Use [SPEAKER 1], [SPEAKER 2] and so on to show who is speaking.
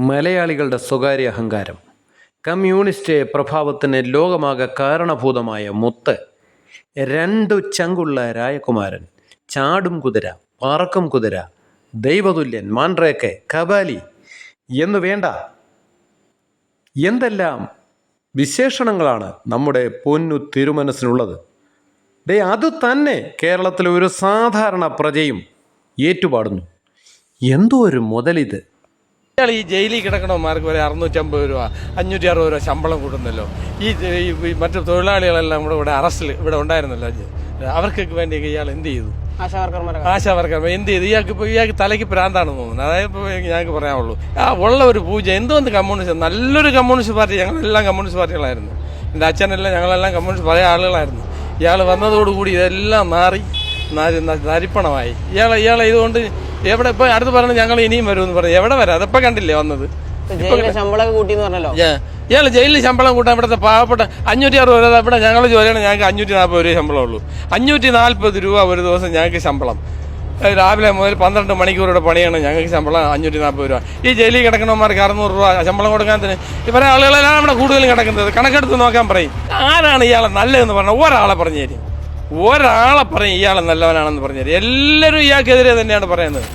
[SPEAKER 1] മലയാളികളുടെ സ്വകാര്യ അഹങ്കാരം. കമ്മ്യൂണിസ്റ്റ് പ്രഭാവത്തിന് ലോകമാകെ കാരണഭൂതമായ മുത്ത്, രണ്ടു ചങ്കുള്ള രായകുമാരൻ, ചാടും കുതിര, പറക്കും കുതിര, ദൈവതുല്യൻ, മാൻഡ്രേക്ക്, കബാലി എന്നു വേണ്ട എന്തെല്ലാം വിശേഷണങ്ങളാണ് നമ്മുടെ പൊന്നു തിരുമനസ്സിനുള്ളത്. അത് തന്നെ കേരളത്തിലെ ഒരു സാധാരണ പ്രജയും ഏറ്റുപാടുന്നു. എന്തോ ഒരു മുതലിത്.
[SPEAKER 2] ഈ ജയിലിൽ കിടക്കണമാർക്ക് വരെ 650 രൂപ 560 രൂപ ശമ്പളം കൂട്ടുന്നല്ലോ. ഈ മറ്റു തൊഴിലാളികളെല്ലാം ഇവിടെ അറസ്റ്റിൽ ഇവിടെ ഉണ്ടായിരുന്നല്ലോ. അവർക്കൊക്കെ വേണ്ടി ഇയാൾ എന്ത് ചെയ്തു? ആശാവർക്കർ എന്ത് ചെയ്തു? ഇയാൾക്ക് തലയ്ക്ക് പ്രാന്താണെന്ന് തോന്നുന്നു. അതായത് ഇപ്പോൾ ഞങ്ങൾക്ക് പറയാനുള്ളൂ, ഉള്ള ഒരു പൂജ എന്തുകൊണ്ട് കമ്മ്യൂണിസ്റ്റ്, നല്ലൊരു കമ്മ്യൂണിസ്റ്റ് പാർട്ടി, ഞങ്ങളെല്ലാം കമ്മ്യൂണിസ്റ്റ് പാർട്ടികളായിരുന്നു. എൻ്റെ അച്ഛനെല്ലാം ഞങ്ങളെല്ലാം കമ്മ്യൂണിസ്റ്റ് പഴയ ആളുകളായിരുന്നു. ഇയാൾ വന്നതോടുകൂടി ഇതെല്ലാം മാറി നരിപ്പണമായി. ഇയാളെ ഇതുകൊണ്ട് എവിടെ ഇപ്പൊ അടുത്ത് പറഞ്ഞത് ഞങ്ങൾ ഇനിയും വരുമെന്ന് പറഞ്ഞു. എവിടെ വരാം? അതെപ്പോ കണ്ടില്ലേ വന്നത്?
[SPEAKER 3] ശമ്പളം കൂട്ടിന്ന് പറഞ്ഞല്ലോ.
[SPEAKER 2] ഇയാള് ജയിലിൽ ശമ്പളം കൂട്ടാൻ ഇവിടുത്തെ പാവപ്പെട്ട 560 രൂപ. ഇവിടെ ഞങ്ങൾ ജോലിയാണ്, ഞങ്ങൾക്ക് 540 രൂപ ശമ്പളം ഉള്ളൂ. 540 രൂപ ഒരു ദിവസം ഞങ്ങൾക്ക് ശമ്പളം. രാവിലെ മുതൽ 12 മണിക്കൂറുടെ പണിയാണ് ഞങ്ങൾക്ക് ശമ്പളം 540 രൂപ. ഈ ജയിലിൽ കിടക്കണമാർക്ക് 600 രൂപ ശമ്പളം കൊടുക്കാൻ ഇവരെ ആളുകളെല്ലാം ഇവിടെ കൂടുതലും കിടക്കുന്നത്. കണക്കെടുത്ത് നോക്കാൻ പറയും. ആരാണ് ഇയാളെ നല്ലതെന്ന് പറഞ്ഞാൽ ഒരാളെ പറഞ്ഞു തരും. ഒരാളെ പറയും ഇയാളെ നല്ലവനാണെന്ന് പറഞ്ഞു തരും. എല്ലാവരും ഇയാൾക്കെതിരെ തന്നെയാണ് പറയുന്നത്.